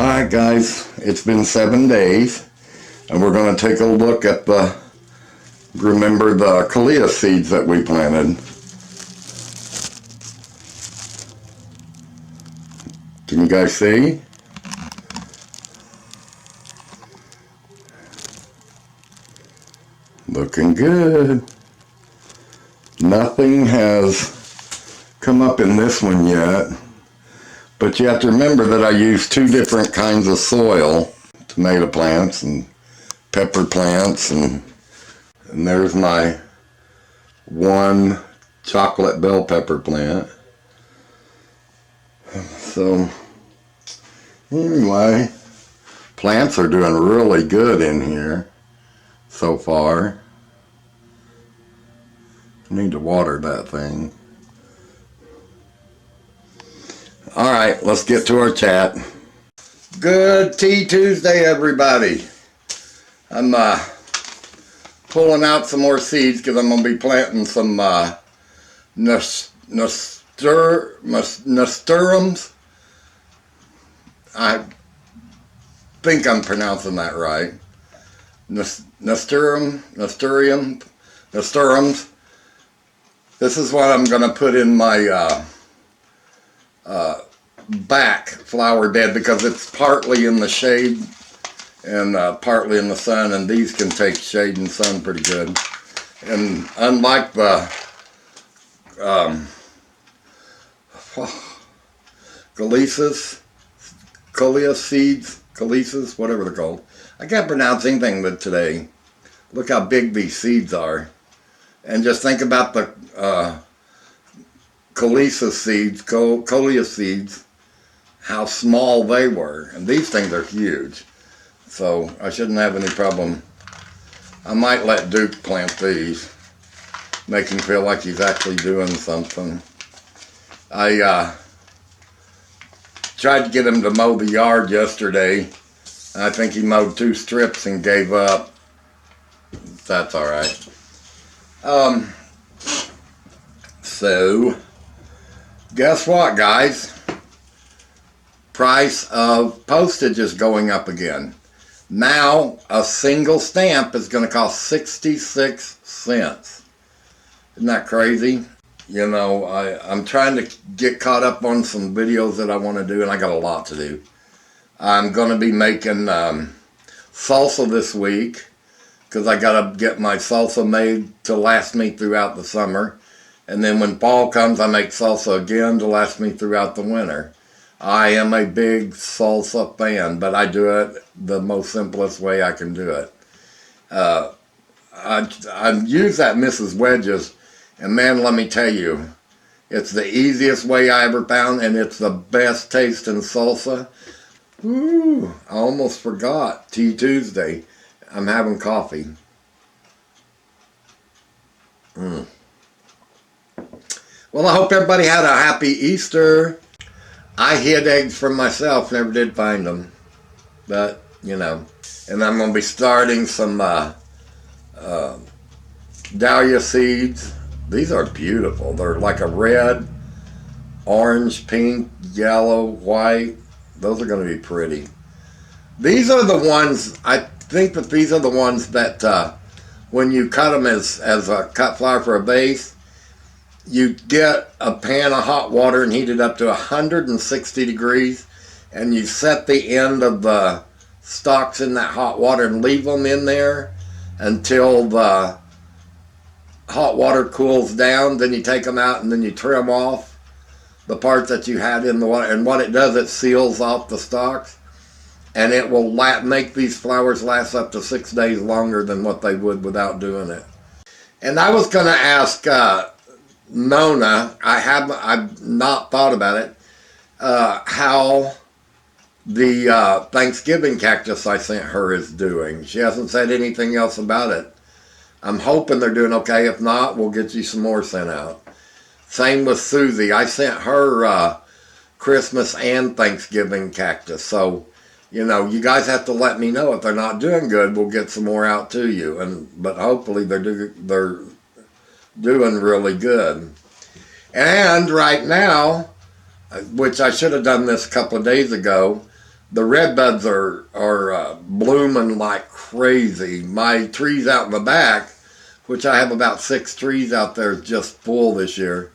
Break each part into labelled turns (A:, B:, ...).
A: Alright guys, it's been 7 days and we're going to take a look at remember the Coleus seeds that we planted. Can you guys see? Looking good. Nothing has come up in this one yet. But you have to remember that I use 2 different kinds of soil. Tomato plants and pepper plants. And there's my 1 chocolate bell pepper plant. So, anyway, plants are doing really good in here so far. I need to water that thing. Alright, let's get to our chat. Good Tea Tuesday, everybody. I'm pulling out some more seeds because I'm going to be planting some nasturtiums. I think I'm pronouncing that right. Nasturtiums. This is what I'm going to put in my back flower bed because it's partly in the shade and partly in the sun, and these can take shade and sun pretty good. And unlike the Coleus seeds, whatever they're called. I can't pronounce anything but today. Look how big these seeds are. And just think about the Coleus seeds, how small they were. And these things are huge. So I shouldn't have any problem. I might let Duke plant these. Make him feel like he's actually doing something. I tried to get him to mow the yard yesterday. I think he mowed 2 strips and gave up. That's alright. So, guess what, guys? Price of postage is going up again. Now, a single stamp is going to cost 66 cents. Isn't that crazy? You know, I'm trying to get caught up on some videos that I want to do, and I got a lot to do. I'm going to be making salsa this week, because I got to get my salsa made to last me throughout the summer. And then when fall comes, I make salsa again to last me throughout the winter. I am a big salsa fan, but I do it the most simplest way I can do it. I use that Mrs. Wedges, and man, let me tell you, it's the easiest way I ever found, and it's the best taste in salsa. Ooh, I almost forgot Tea Tuesday. I'm having coffee. Well, I hope everybody had a happy Easter. I hid eggs from myself, never did find them. But, you know. And I'm going to be starting some dahlia seeds. These are beautiful. They're like a red, orange, pink, yellow, white. Those are going to be pretty. These are the ones, I think that these are the ones that when you cut them as a cut flower for a vase, you get a pan of hot water and heat it up to 160 degrees, and you set the end of the stalks in that hot water and leave them in there until the hot water cools down. Then you take them out and then you trim off the parts that you had in the water, and what it does, it seals off the stalks, and it will make these flowers last up to 6 days longer than what they would without doing it. And I was going to ask Nona, I've not thought about it, how the Thanksgiving cactus I sent her is doing. She hasn't said anything else about it. I'm hoping they're doing okay. If not, we'll get you some more sent out. Same with Susie. I sent her Christmas and Thanksgiving cactus. So, you know, you guys have to let me know if they're not doing good. We'll get some more out to you. But hopefully they're doing really good. And right now, which I should have done this a couple of days ago, the red buds are blooming like crazy. My trees out in the back, which I have about 6 trees out there, is just full this year.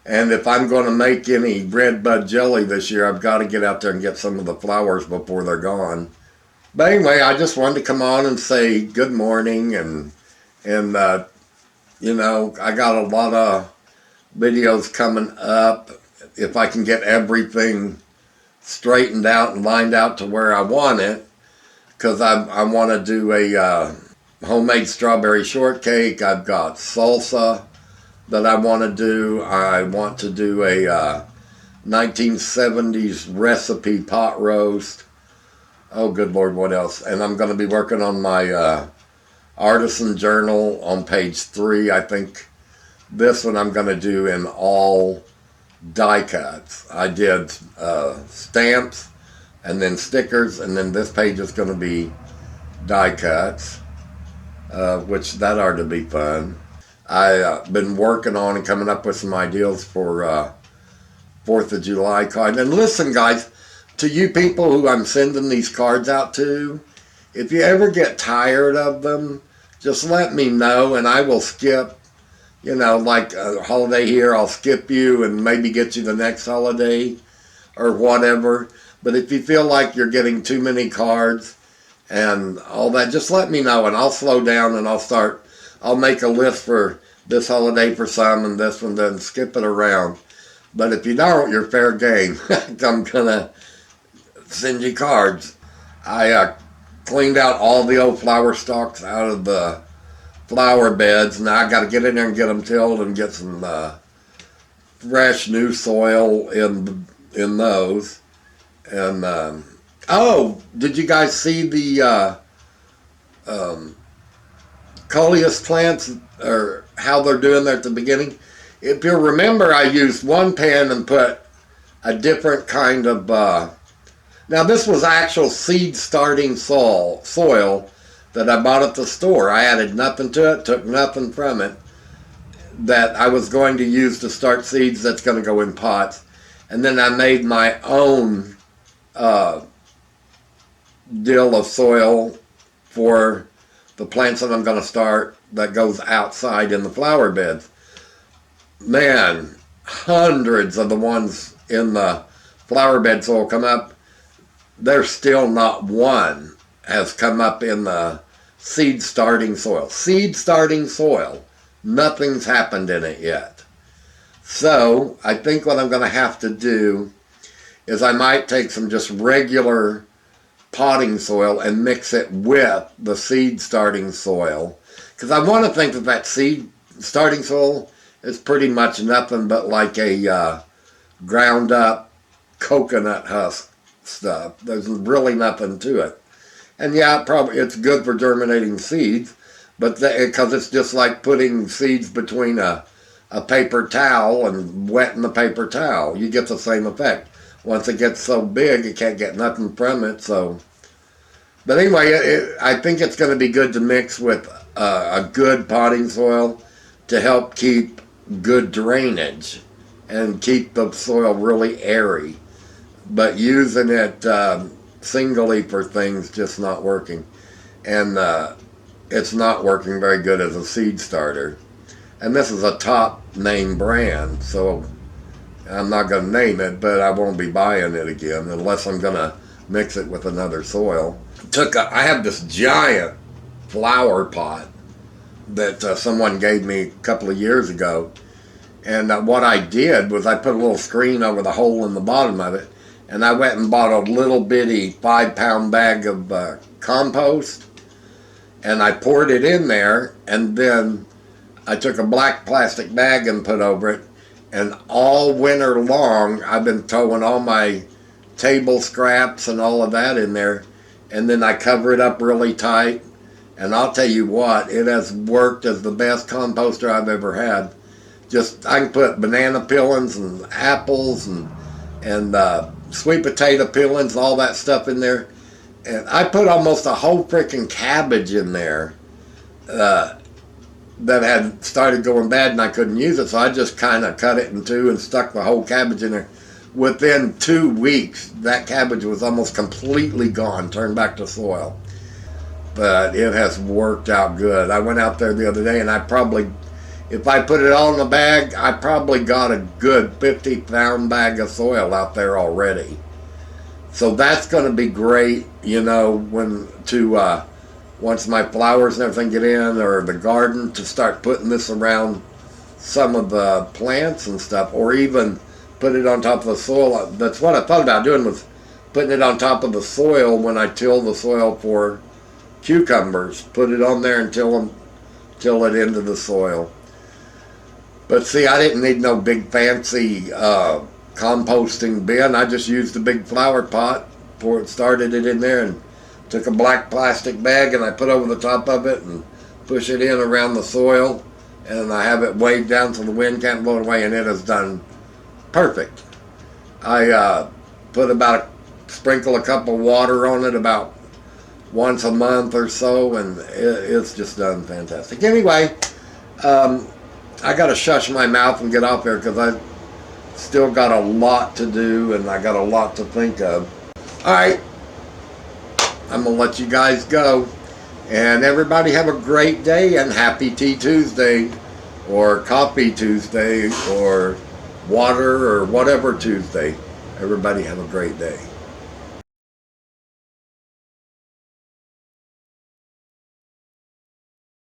A: And if I'm going to make any red bud jelly this year, I've got to get out there and get some of the flowers before they're gone. But anyway, I just wanted to come on and say good morning, and I got a lot of videos coming up. If I can get everything straightened out and lined out to where I want it, because I want to do a homemade strawberry shortcake. I've got salsa that I want to do. I want to do a 1970s recipe pot roast. Oh, good Lord, what else? And I'm going to be working on my artisan journal on page 3. I think this one I'm going to do in all die cuts. I did stamps and then stickers, and then this page is going to be die cuts, which that ought to be fun. I've been working on and coming up with some ideas for 4th of July cards. And listen, guys, to you people who I'm sending these cards out to, if you ever get tired of them, just let me know and I will skip, like a holiday here, I'll skip you and maybe get you the next holiday or whatever. But if you feel like you're getting too many cards and all that, just let me know and I'll slow down and I'll make a list for this holiday for some and this one, then skip it around. But if you don't, you're fair game. I'm going to send you cards. I cleaned out all the old flower stalks out of the flower beds. Now I got to get in there and get them tilled and get some fresh new soil in those. And did you guys see the Coleus plants, or how they're doing there at the beginning? If you remember, I used one pen and put a different kind of now this was actual seed starting soil that I bought at the store. I added nothing to it, took nothing from it, that I was going to use to start seeds that's going to go in pots. And then I made my own deal of soil for the plants that I'm going to start that goes outside in the flower beds. Man, hundreds of the ones in the flower bed soil come up. There's still not one has come up in the seed starting soil. Seed starting soil. Nothing's happened in it yet. So I think what I'm going to have to do is I might take some just regular potting soil and mix it with the seed starting soil. Because I want to think that seed starting soil is pretty much nothing but like a ground up coconut husk stuff. There's really nothing to it. And yeah, it's good for germinating seeds, but because it's just like putting seeds between a paper towel and wetting the paper towel. You get the same effect. Once it gets so big, you can't get nothing from it. But anyway, I think it's going to be good to mix with a good potting soil to help keep good drainage and keep the soil really airy. But using it singly for things just not working. And it's not working very good as a seed starter. And this is a top name brand, so I'm not going to name it, but I won't be buying it again unless I'm going to mix it with another soil. I have this giant flower pot that someone gave me a couple of years ago. And what I did was I put a little screen over the hole in the bottom of it. And I went and bought a little bitty 5-pound bag of compost. And I poured it in there. And then I took a black plastic bag and put over it. And all winter long, I've been throwing all my table scraps and all of that in there. And then I cover it up really tight. And I'll tell you what, it has worked as the best composter I've ever had. I can put banana peelings and apples and sweet potato peelings, all that stuff in there. And I put almost a whole freaking cabbage in there that had started going bad and I couldn't use it. So I just kind of cut it in two and stuck the whole cabbage in there. within 2 weeks, that cabbage was almost completely gone, turned back to soil. But it has worked out good. I went out there the other day, and if I put it all in the bag, I probably got a good 50-pound bag of soil out there already. So that's going to be great, once my flowers and everything get in, or the garden, to start putting this around some of the plants and stuff, or even put it on top of the soil. That's what I thought about doing, was putting it on top of the soil when I till the soil for cucumbers. Put it on there and till it into the soil. But see, I didn't need no big fancy composting bin. I just used a big flower pot, started it in there, and took a black plastic bag and I put over the top of it and push it in around the soil, and I have it weighed down so the wind can't blow it away, and it has done perfect. I sprinkle a cup of water on it about once a month or so, and it's just done fantastic. Anyway, I got to shush my mouth and get off there because I still got a lot to do and I got a lot to think of. All right, I'm going to let you guys go. And everybody have a great day, and happy Tea Tuesday, or Coffee Tuesday, or Water, or whatever Tuesday. Everybody have a great day.